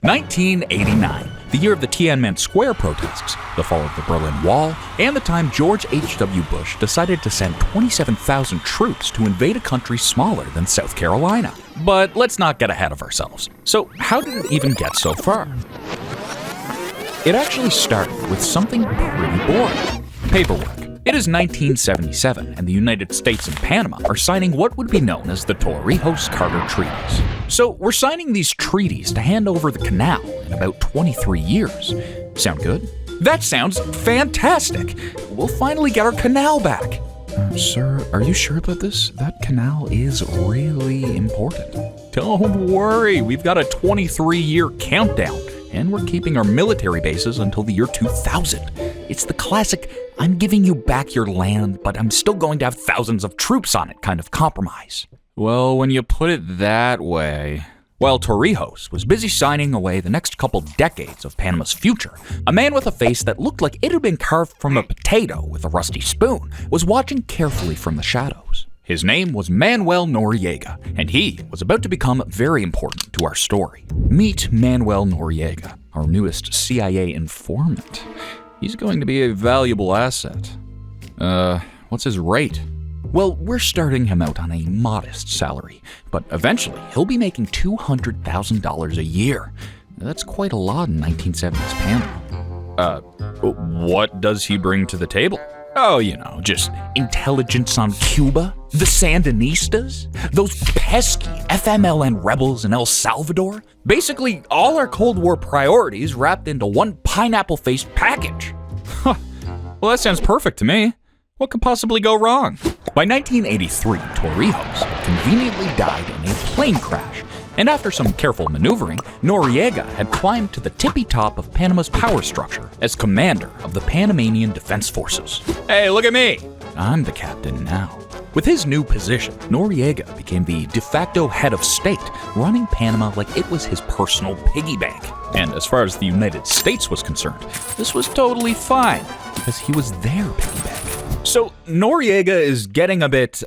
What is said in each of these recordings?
1989, the year of the Tiananmen Square protests, the fall of the Berlin Wall, and the time George H.W. Bush decided to send 27,000 troops to invade a country smaller than South Carolina. But let's not get ahead of ourselves. So how did it even get so far? It actually started with something pretty boring: paperwork. It is 1977, and the United States and Panama are signing what would be known as the Torrijos-Carter Treaties. So we're signing these treaties to hand over the canal in about 23 years. Sound good? That sounds fantastic! We'll finally get our canal back. Sir, are you sure about this? That canal is really important. Don't worry, we've got a 23-year countdown, and we're keeping our military bases until the year 2000. It's the classic, I'm giving you back your land, but I'm still going to have thousands of troops on it kind of compromise. Well, when you put it that way... While Torrijos was busy signing away the next couple decades of Panama's future, a man with a face that looked like it had been carved from a potato with a rusty spoon was watching carefully from the shadows. His name was Manuel Noriega, and he was about to become very important to our story. Meet Manuel Noriega, our newest CIA informant. He's going to be a valuable asset. What's his rate? Well, we're starting him out on a modest salary, but eventually he'll be making $200,000 a year. That's quite a lot in 1970s Panama. What does he bring to the table? Oh, just intelligence on Cuba, the Sandinistas, those pesky FMLN rebels in El Salvador. Basically, all our Cold War priorities wrapped into one pineapple-faced package. Huh. Well, that sounds perfect to me. What could possibly go wrong? By 1983, Torrijos conveniently died in a plane crash, and after some careful maneuvering, Noriega had climbed to the tippy top of Panama's power structure as commander of the Panamanian Defense Forces. Hey, look at me! I'm the captain now. With his new position, Noriega became the de facto head of state, running Panama like it was his personal piggy bank. And as far as the United States was concerned, this was totally fine, because he was their piggy bank. So, Noriega is getting a bit,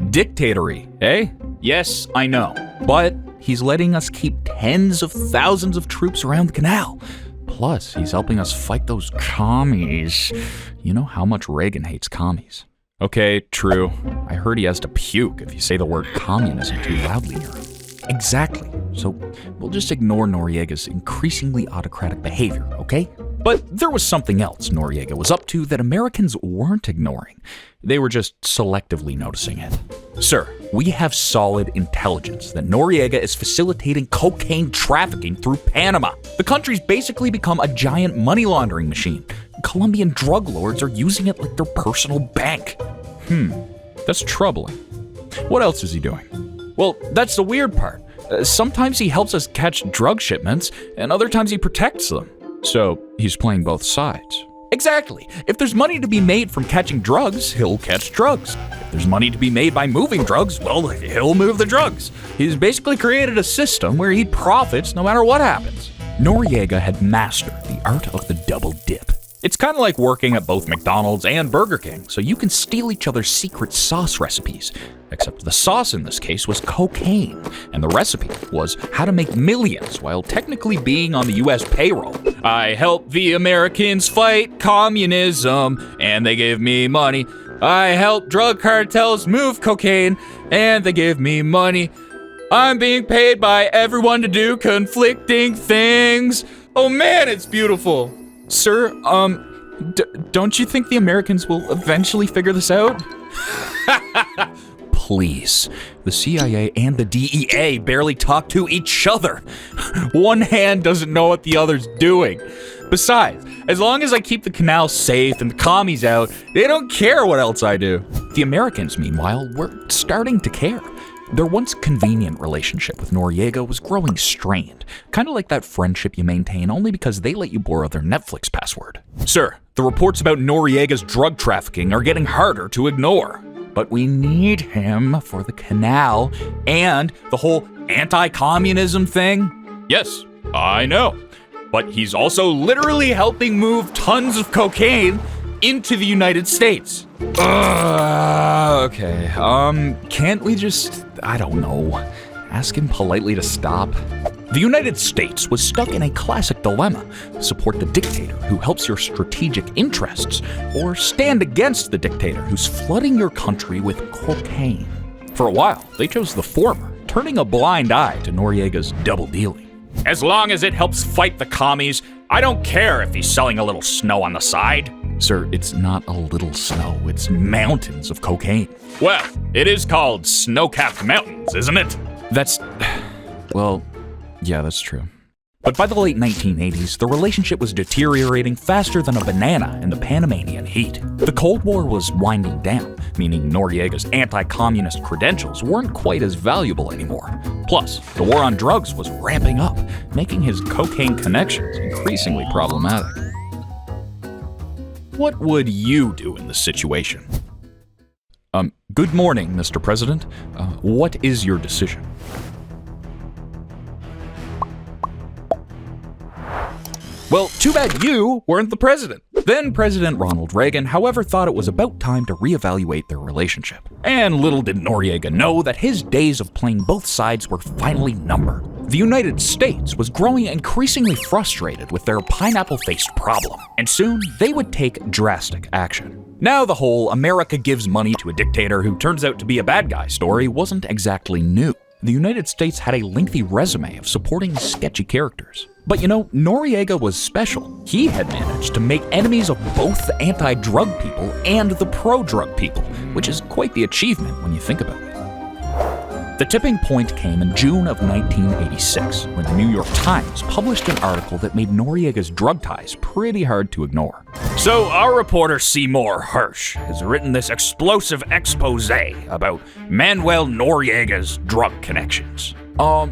dictatory, eh? Yes, I know. But he's letting us keep tens of thousands of troops around the canal. Plus, he's helping us fight those commies. You know how much Reagan hates commies. Okay, true. I heard he has to puke if you say the word communism too loudly near him. Exactly. So, we'll just ignore Noriega's increasingly autocratic behavior, okay? But there was something else Noriega was up to that Americans weren't ignoring. They were just selectively noticing it. Sir, we have solid intelligence that Noriega is facilitating cocaine trafficking through Panama. The country's basically become a giant money laundering machine. Colombian drug lords are using it like their personal bank. That's troubling. What else is he doing? Well, that's the weird part. Sometimes he helps us catch drug shipments, and other times he protects them. So, he's playing both sides. Exactly. If there's money to be made from catching drugs, he'll catch drugs. If there's money to be made by moving drugs, well, he'll move the drugs. He's basically created a system where he profits no matter what happens. Noriega had mastered the art of the double dip. It's kind of like working at both McDonald's and Burger King, so you can steal each other's secret sauce recipes. Except the sauce in this case was cocaine, and the recipe was how to make millions while technically being on the US payroll. I helped the Americans fight communism, and they gave me money. I helped drug cartels move cocaine, and they gave me money. I'm being paid by everyone to do conflicting things. Oh man, it's beautiful. Sir, don't you think the Americans will eventually figure this out? Please. The CIA and the DEA barely talk to each other. One hand doesn't know what the other's doing. Besides, as long as I keep the canal safe and the commies out, they don't care what else I do. The Americans, meanwhile, were starting to care. Their once convenient relationship with Noriega was growing strained, kind of like that friendship you maintain only because they let you borrow their Netflix password. Sir, the reports about Noriega's drug trafficking are getting harder to ignore. But we need him for the canal and the whole anti-communism thing. Yes, I know. But he's also literally helping move tons of cocaine into the United States. Okay, can't we just, I don't know, ask him politely to stop? The United States was stuck in a classic dilemma: support the dictator who helps your strategic interests, or stand against the dictator who's flooding your country with cocaine. For a while, they chose the former, turning a blind eye to Noriega's double dealing. As long as it helps fight the commies, I don't care if he's selling a little snow on the side. Sir, it's not a little snow, it's mountains of cocaine. Well, it is called snow-capped mountains, isn't it? Well, yeah, that's true. But by the late 1980s, the relationship was deteriorating faster than a banana in the Panamanian heat. The Cold War was winding down, meaning Noriega's anti-communist credentials weren't quite as valuable anymore. Plus, the war on drugs was ramping up, making his cocaine connections increasingly problematic. What would you do in this situation? Good morning, Mr. President. What is your decision? Well, too bad you weren't the president. Then President Ronald Reagan, however, thought it was about time to reevaluate their relationship. And little did Noriega know that his days of playing both sides were finally numbered. The United States was growing increasingly frustrated with their pineapple-faced problem, and soon they would take drastic action. Now the whole America gives money to a dictator who turns out to be a bad guy story wasn't exactly new. The United States had a lengthy resume of supporting sketchy characters. But Noriega was special. He had managed to make enemies of both the anti-drug people and the pro-drug people, which is quite the achievement when you think about it. The tipping point came in June of 1986, when the New York Times published an article that made Noriega's drug ties pretty hard to ignore. So our reporter Seymour Hersh has written this explosive expose about Manuel Noriega's drug connections.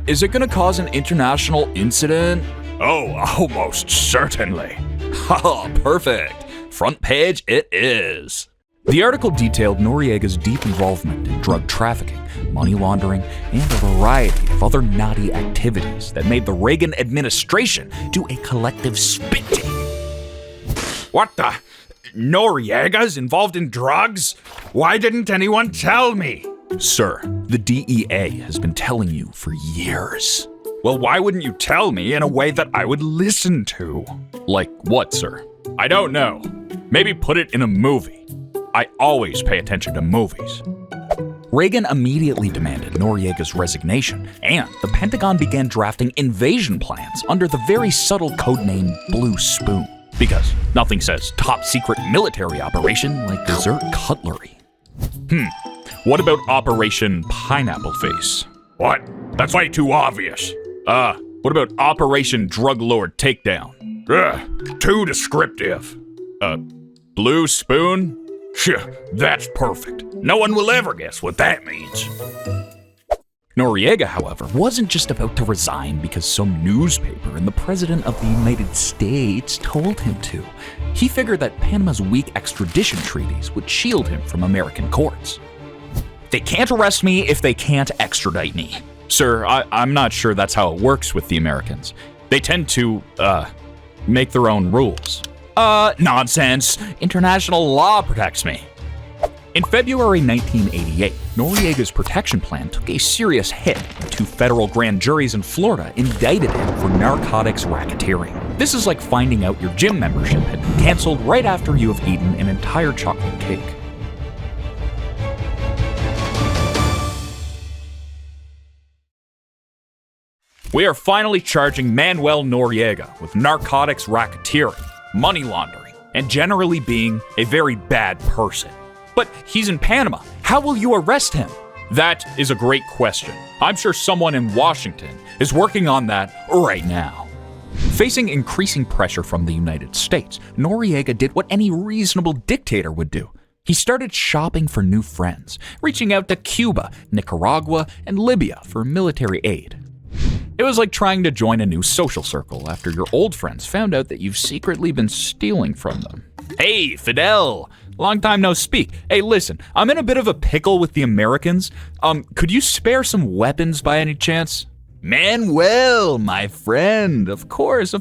Is it gonna cause an international incident? Oh, almost certainly. Haha, perfect. Front page it is. The article detailed Noriega's deep involvement in drug trafficking, money laundering, and a variety of other naughty activities that made the Reagan administration do a collective spit take. What the? Noriega's involved in drugs? Why didn't anyone tell me? Sir, the DEA has been telling you for years. Well, why wouldn't you tell me in a way that I would listen to? Like what, sir? I don't know. Maybe put it in a movie. I always pay attention to movies. Reagan immediately demanded Noriega's resignation, and the Pentagon began drafting invasion plans under the very subtle codename Blue Spoon. Because nothing says top secret military operation like dessert cutlery. What about Operation Pineapple Face? What? That's way too obvious. What about Operation Drug Lord Takedown? Too descriptive. Blue Spoon? That's perfect. No one will ever guess what that means. Noriega, however, wasn't just about to resign because some newspaper and the President of the United States told him to. He figured that Panama's weak extradition treaties would shield him from American courts. They can't arrest me if they can't extradite me. Sir, I'm not sure that's how it works with the Americans. They tend to, make their own rules. Nonsense. International law protects me. In February 1988, Noriega's protection plan took a serious hit when 2 federal grand juries in Florida indicted him for narcotics racketeering. This is like finding out your gym membership had been canceled right after you have eaten an entire chocolate cake. We are finally charging Manuel Noriega with narcotics racketeering, money laundering, and generally being a very bad person. But he's in Panama. How will you arrest him? That is a great question. I'm sure someone in Washington is working on that right now. Facing increasing pressure from the United States, Noriega did what any reasonable dictator would do. He started shopping for new friends, reaching out to Cuba, Nicaragua, and Libya for military aid. It was like trying to join a new social circle after your old friends found out that you've secretly been stealing from them. Hey, Fidel! Long time no speak. Hey, listen, I'm in a bit of a pickle with the Americans. Could you spare some weapons by any chance? Manuel, my friend, of course.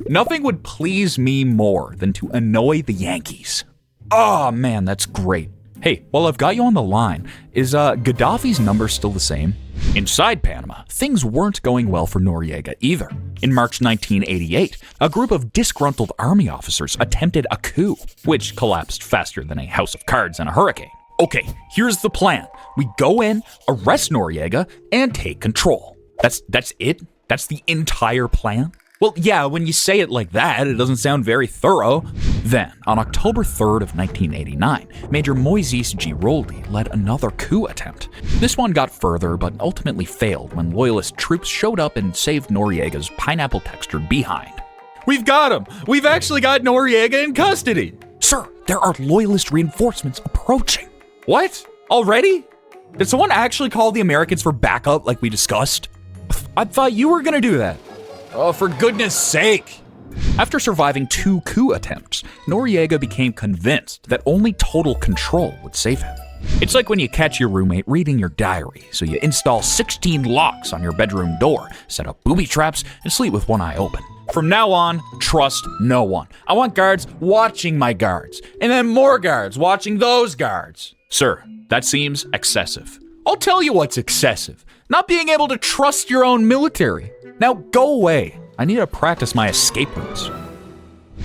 Nothing would please me more than to annoy the Yankees. Oh man, that's great. Hey, while I've got you on the line, is Gaddafi's number still the same? Inside Panama, things weren't going well for Noriega either. In March 1988, a group of disgruntled army officers attempted a coup, which collapsed faster than a house of cards in a hurricane. Okay, here's the plan. We go in, arrest Noriega, and take control. That's it? That's the entire plan? Well, yeah, when you say it like that, it doesn't sound very thorough. Then, on October 3rd of 1989, Major Moises Giroldi led another coup attempt. This one got further, but ultimately failed when loyalist troops showed up and saved Noriega's pineapple-textured behind. We've got him! We've actually got Noriega in custody! Sir, there are loyalist reinforcements approaching. What? Already? Did someone actually call the Americans for backup like we discussed? I thought you were gonna do that. Oh, for goodness sake! After surviving 2 coup attempts, Noriega became convinced that only total control would save him. It's like when you catch your roommate reading your diary, so you install 16 locks on your bedroom door, set up booby traps, and sleep with one eye open. From now on, trust no one. I want guards watching my guards, and then more guards watching those guards. Sir, that seems excessive. I'll tell you what's excessive. Not being able to trust your own military. Now go away. I need to practice my escape routes.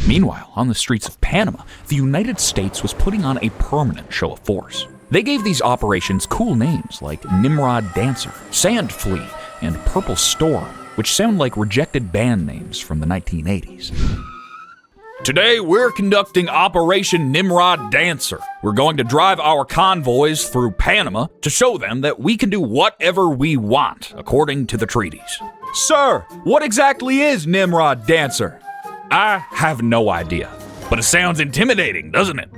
Meanwhile, on the streets of Panama, the United States was putting on a permanent show of force. They gave these operations cool names like Nimrod Dancer, Sand Flea, and Purple Storm, which sound like rejected band names from the 1980s. Today, we're conducting Operation Nimrod Dancer. We're going to drive our convoys through Panama to show them that we can do whatever we want, according to the treaties. Sir, what exactly is Nimrod Dancer? I have no idea, but it sounds intimidating, doesn't it?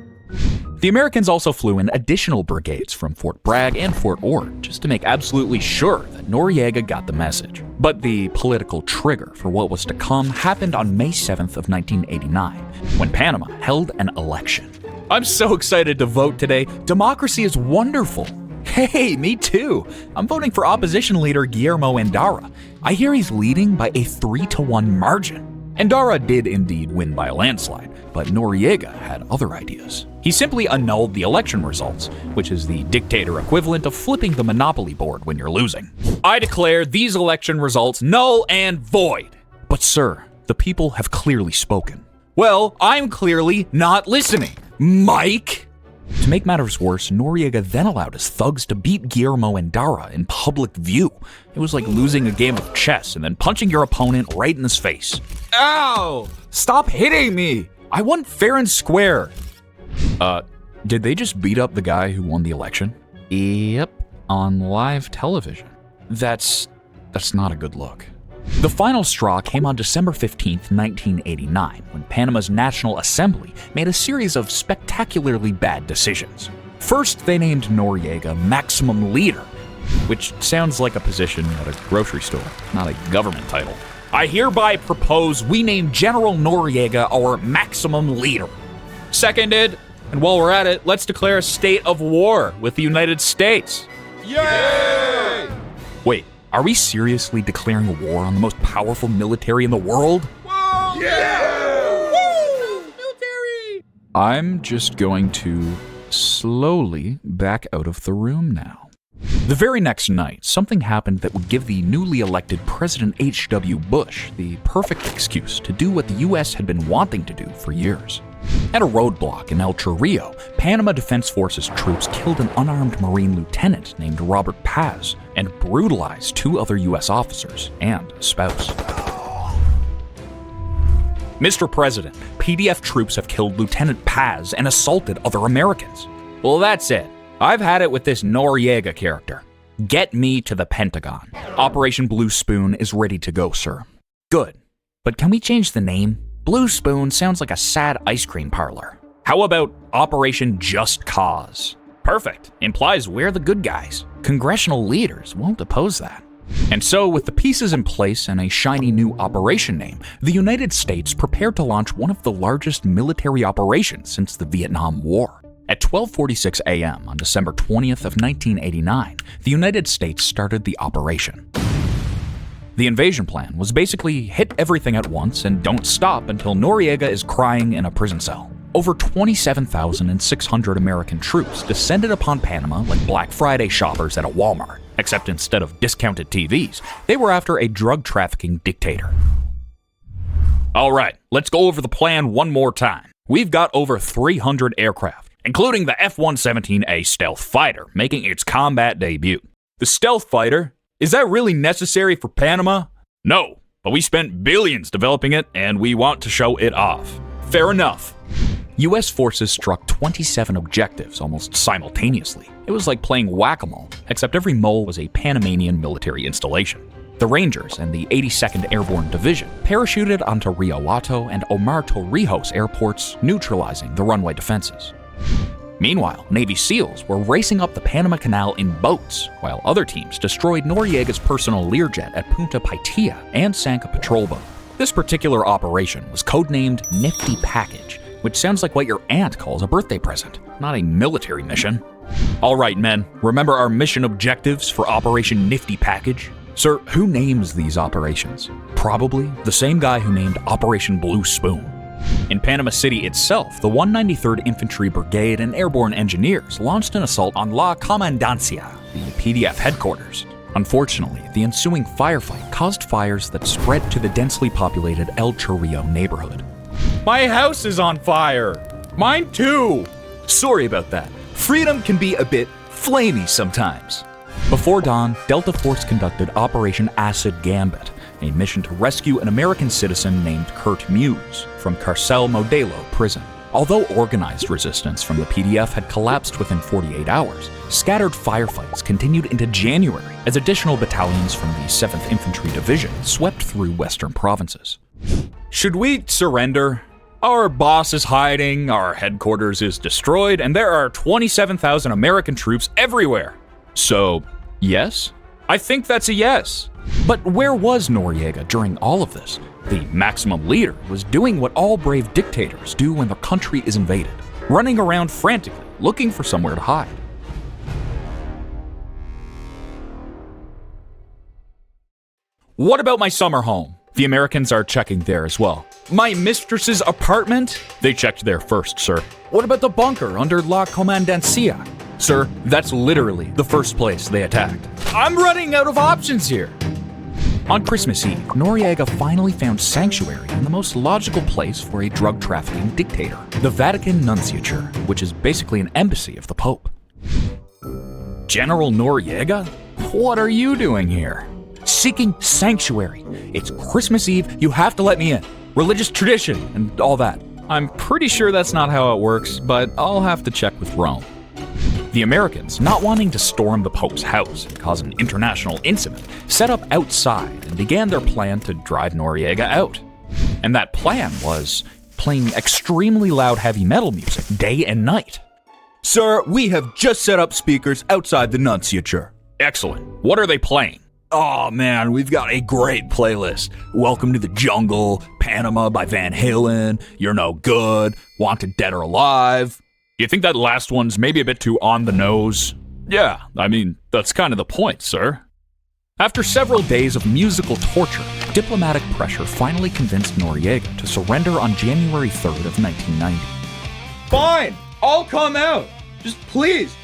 The Americans also flew in additional brigades from Fort Bragg and Fort Ord just to make absolutely sure that Noriega got the message. But the political trigger for what was to come happened on May 7th of 1989, when Panama held an election. I'm so excited to vote today. Democracy is wonderful. Hey, me too. I'm voting for opposition leader Guillermo Endara. I hear he's leading by a 3-1 margin. Endara did indeed win by a landslide, but Noriega had other ideas. He simply annulled the election results, which is the dictator equivalent of flipping the Monopoly board when you're losing. I declare these election results null and void. But sir, the people have clearly spoken. Well, I'm clearly not listening. Mike? To make matters worse, Noriega then allowed his thugs to beat Guillermo Endara in public view. It was like losing a game of chess and then punching your opponent right in his face. Ow! Stop hitting me! I won fair and square. Did they just beat up the guy who won the election? Yep, on live television. That's not a good look. The final straw came on December 15th, 1989, when Panama's National Assembly made a series of spectacularly bad decisions. First, they named Noriega Maximum Leader, which sounds like a position at a grocery store, not a government title. I hereby propose we name General Noriega our Maximum Leader. Seconded, and while we're at it, let's declare a state of war with the United States. Yay! Wait. Are we seriously declaring a war on the most powerful military in the world? Whoa! Yeah! Woo! Military! I'm just going to slowly back out of the room now. The very next night, something happened that would give the newly elected President H.W. Bush the perfect excuse to do what the U.S. had been wanting to do for years. At a roadblock in El Chorrillo, Panama Defense Forces troops killed an unarmed Marine lieutenant named Robert Paz and brutalized 2 other U.S. officers and a spouse. Mr. President, PDF troops have killed Lieutenant Paz and assaulted other Americans. Well, that's it. I've had it with this Noriega character. Get me to the Pentagon. Operation Blue Spoon is ready to go, sir. Good. But can we change the name? Blue Spoon sounds like a sad ice cream parlor. How about Operation Just Cause? Perfect. Implies we're the good guys. Congressional leaders won't oppose that. And so, with the pieces in place and a shiny new operation name, the United States prepared to launch one of the largest military operations since the Vietnam War. At 12:46 a.m. on December 20th of 1989, the United States started the operation. The invasion plan was basically hit everything at once and don't stop until Noriega is crying in a prison cell. over 27,600 American troops descended upon Panama like Black Friday shoppers at a Walmart, except instead of discounted TVs, they were after a drug-trafficking dictator. Alright, let's go over the plan one more time. We've got over 300 aircraft, including the F-117A stealth fighter, making its combat debut. The stealth fighter? Is that really necessary for Panama? No, but we spent billions developing it, and we want to show it off. Fair enough. U.S. forces struck 27 objectives almost simultaneously. It was like playing whack-a-mole, except every mole was a Panamanian military installation. The Rangers and the 82nd Airborne Division parachuted onto Rio Hato and Omar Torrijos airports, neutralizing the runway defenses. Meanwhile, Navy SEALs were racing up the Panama Canal in boats, while other teams destroyed Noriega's personal Learjet at Punta Paitia and sank a patrol boat. This particular operation was codenamed Nifty Package, which sounds like what your aunt calls a birthday present, not a military mission. Alright men, remember our mission objectives for Operation Nifty Package? Sir, who names these operations? Probably the same guy who named Operation Blue Spoon. In Panama City itself, the 193rd Infantry Brigade and Airborne Engineers launched an assault on La Comandancia, the PDF headquarters. Unfortunately, the ensuing firefight caused fires that spread to the densely populated El Chorrillo neighborhood. My house is on fire! Mine too! Sorry about that. Freedom can be a bit flamey sometimes. Before dawn, Delta Force conducted Operation Acid Gambit, a mission to rescue an American citizen named Kurt Muse from Carcel Modelo prison. Although organized resistance from the PDF had collapsed within 48 hours, scattered firefights continued into January as additional battalions from the 7th Infantry Division swept through western provinces. Should we surrender? Our boss is hiding, our headquarters is destroyed, and there are 27,000 American troops everywhere. So, yes? I think that's a yes. But where was Noriega during all of this? The maximum leader was doing what all brave dictators do when their country is invaded, running around frantically, looking for somewhere to hide. What about my summer home? The Americans are checking there as well. My mistress's apartment? They checked there first, sir. What about the bunker under La Comandancia? Sir, that's literally the first place they attacked. I'm running out of options here. On Christmas Eve, Noriega finally found sanctuary in the most logical place for a drug-trafficking dictator, the Vatican Nunciature, which is basically an embassy of the Pope. General Noriega? What are you doing here? Seeking sanctuary. It's Christmas Eve, you have to let me in. Religious tradition and all that. I'm pretty sure that's not how it works, but I'll have to check with Rome. The Americans, not wanting to storm the Pope's house and cause an international incident, set up outside and began their plan to drive Noriega out. And that plan was playing extremely loud heavy metal music day and night. Sir, we have just set up speakers outside the Nunciature. Excellent. What are they playing? Oh man, we've got a great playlist. Welcome to the Jungle, Panama by Van Halen, You're No Good, Wanted Dead or Alive. Do you think that last one's maybe a bit too on the nose? Yeah, I mean, that's kind of the point, sir. After several days of musical torture, diplomatic pressure finally convinced Noriega to surrender on January 3rd of 1990. Fine, I'll come out. Just please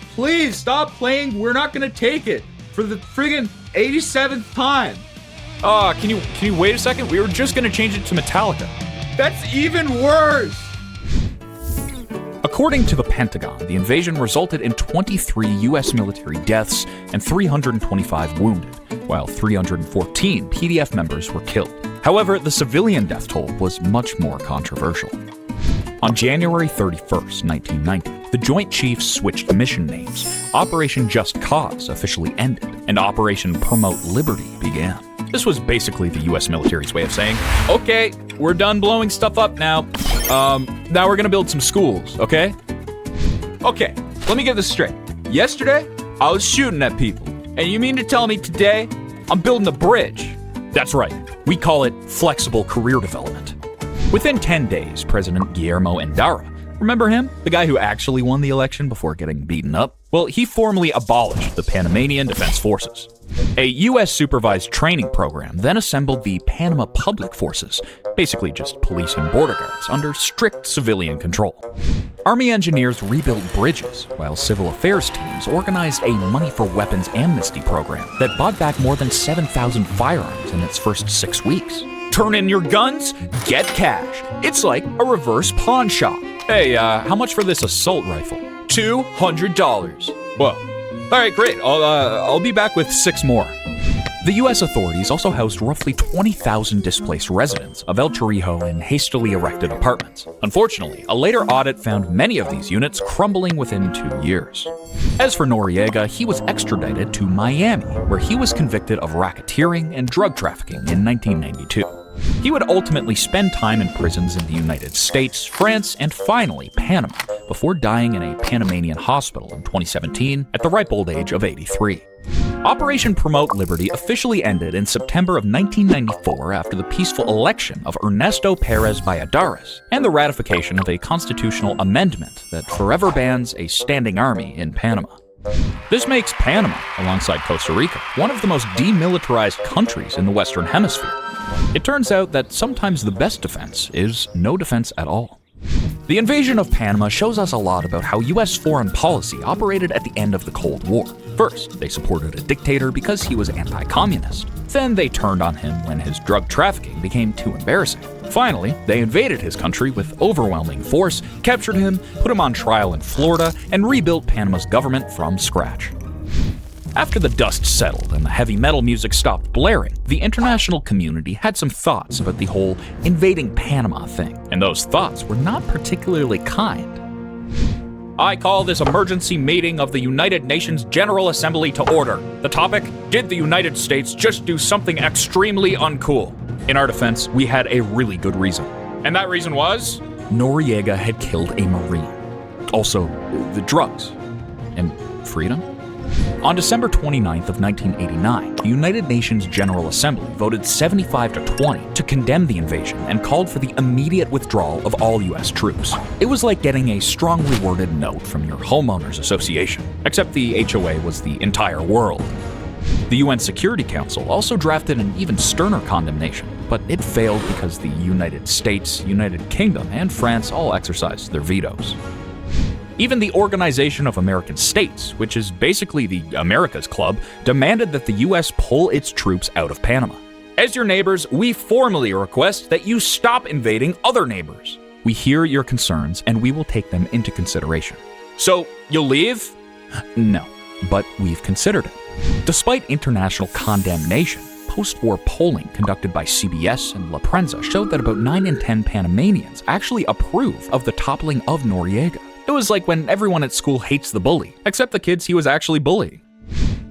stop playing We're Not Gonna Take It for the friggin' 87th time. Can you wait a second? We were just gonna change it to Metallica. That's even worse! According to the Pentagon, the invasion resulted in 23 U.S. military deaths and 325 wounded, while 314 PDF members were killed. However, the civilian death toll was much more controversial. On January 31st, 1990, the Joint Chiefs switched mission names. Operation Just Cause officially ended, and Operation Promote Liberty began. This was basically the US military's way of saying, okay, we're done blowing stuff up now. Now we're gonna build some schools, okay? Okay, let me get this straight. Yesterday, I was shooting at people. And you mean to tell me today, I'm building a bridge? That's right, we call it flexible career development. Within 10 days, President Guillermo Endara, remember him? The guy who actually won the election before getting beaten up? Well, he formally abolished the Panamanian Defense Forces. A U.S. supervised training program then assembled the Panama Public Forces, basically just police and border guards under strict civilian control. Army engineers rebuilt bridges, while civil affairs teams organized a money for weapons amnesty program that bought back more than 7,000 firearms in its first 6 weeks. Turn in your guns, get cash. It's like a reverse pawn shop. Hey, how much for this assault rifle? $200. Whoa. Alright, great. I'll be back with 6 more. The U.S. authorities also housed roughly 20,000 displaced residents of El Chorrillo in hastily erected apartments. Unfortunately, a later audit found many of these units crumbling within 2 years. As for Noriega, he was extradited to Miami, where he was convicted of racketeering and drug trafficking in 1992. He would ultimately spend time in prisons in the United States, France, and finally Panama, before dying in a Panamanian hospital in 2017 at the ripe old age of 83. Operation Promote Liberty officially ended in September of 1994 after the peaceful election of Ernesto Perez Valladares and the ratification of a constitutional amendment that forever bans a standing army in Panama. This makes Panama, alongside Costa Rica, one of the most demilitarized countries in the Western Hemisphere. It turns out that sometimes the best defense is no defense at all. The invasion of Panama shows us a lot about how U.S. foreign policy operated at the end of the Cold War. First, they supported a dictator because he was anti-communist. Then they turned on him when his drug trafficking became too embarrassing. Finally, they invaded his country with overwhelming force, captured him, put him on trial in Florida, and rebuilt Panama's government from scratch. After the dust settled and the heavy metal music stopped blaring, the international community had some thoughts about the whole invading Panama thing, and those thoughts were not particularly kind. I call this emergency meeting of the United Nations General Assembly to order. The topic: did the United States just do something extremely uncool? In our defense, we had a really good reason. And that reason was? Noriega had killed a Marine. Also, the drugs. And freedom? On December 29th of 1989, the United Nations General Assembly voted 75 to 20 to condemn the invasion and called for the immediate withdrawal of all US troops. It was like getting a strongly worded note from your homeowners association, except the HOA was the entire world. The UN Security Council also drafted an even sterner condemnation, but it failed because the United States, United Kingdom, and France all exercised their vetoes. Even the Organization of American States, which is basically the America's Club, demanded that the US pull its troops out of Panama. As your neighbors, we formally request that you stop invading other neighbors. We hear your concerns and we will take them into consideration. So, you'll leave? No, but we've considered it. Despite international condemnation, post-war polling conducted by CBS and La Prensa showed that about 9 in 10 Panamanians actually approve of the toppling of Noriega. It was like when everyone at school hates the bully, except the kids he was actually bullying.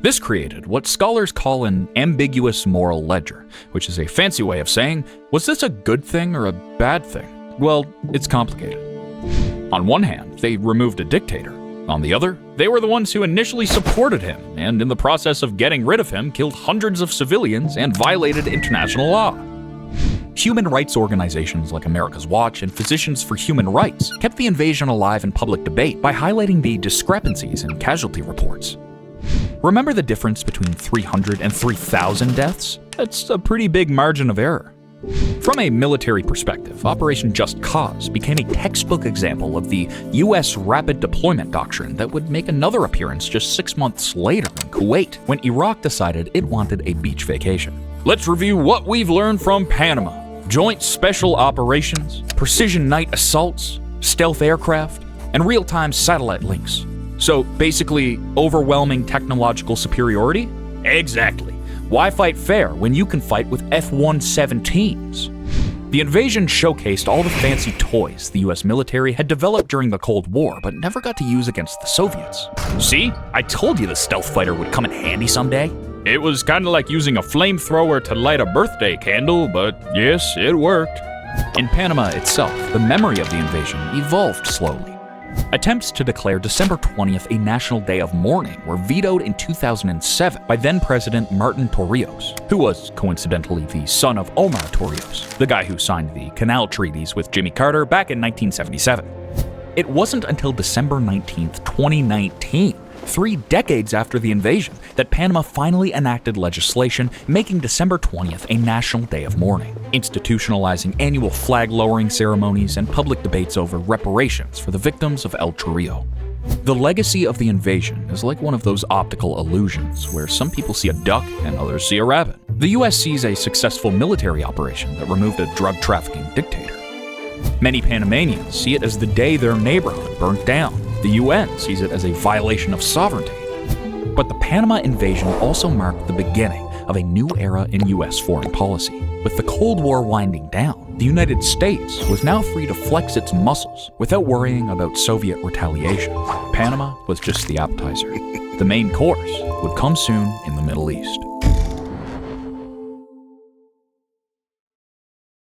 This created what scholars call an ambiguous moral ledger, which is a fancy way of saying, was this a good thing or a bad thing? Well, it's complicated. On one hand, they removed a dictator. On the other, they were the ones who initially supported him, and in the process of getting rid of him, killed hundreds of civilians and violated international law. Human rights organizations like America's Watch and Physicians for Human Rights kept the invasion alive in public debate by highlighting the discrepancies in casualty reports. Remember the difference between 300 and 3,000 deaths? That's a pretty big margin of error. From a military perspective, Operation Just Cause became a textbook example of the US rapid deployment doctrine that would make another appearance just 6 months later in Kuwait, when Iraq decided it wanted a beach vacation. Let's review what we've learned from Panama. Joint special operations, precision night assaults, stealth aircraft, and real-time satellite links. So basically, overwhelming technological superiority? Exactly. Why fight fair when you can fight with F-117s? The invasion showcased all the fancy toys the US military had developed during the Cold War but never got to use against the Soviets. See? I told you the stealth fighter would come in handy someday. It was kind of like using a flamethrower to light a birthday candle, but yes, it worked. In Panama itself, the memory of the invasion evolved slowly. Attempts to declare December 20th a national day of mourning were vetoed in 2007 by then-President Martin Torrijos, who was coincidentally the son of Omar Torrijos, the guy who signed the Canal Treaties with Jimmy Carter back in 1977. It wasn't until December 19th, 2019, 3 decades after the invasion, that Panama finally enacted legislation making December 20th a national day of mourning, institutionalizing annual flag-lowering ceremonies and public debates over reparations for the victims of El Chorrillo. The legacy of the invasion is like one of those optical illusions where some people see a duck and others see a rabbit. The US sees a successful military operation that removed a drug-trafficking dictator. Many Panamanians see it as the day their neighborhood burnt down. The UN sees it as a violation of sovereignty. But the Panama invasion also marked the beginning of a new era in US foreign policy. With the Cold War winding down, the United States was now free to flex its muscles without worrying about Soviet retaliation. Panama was just the appetizer. The main course would come soon in the Middle East.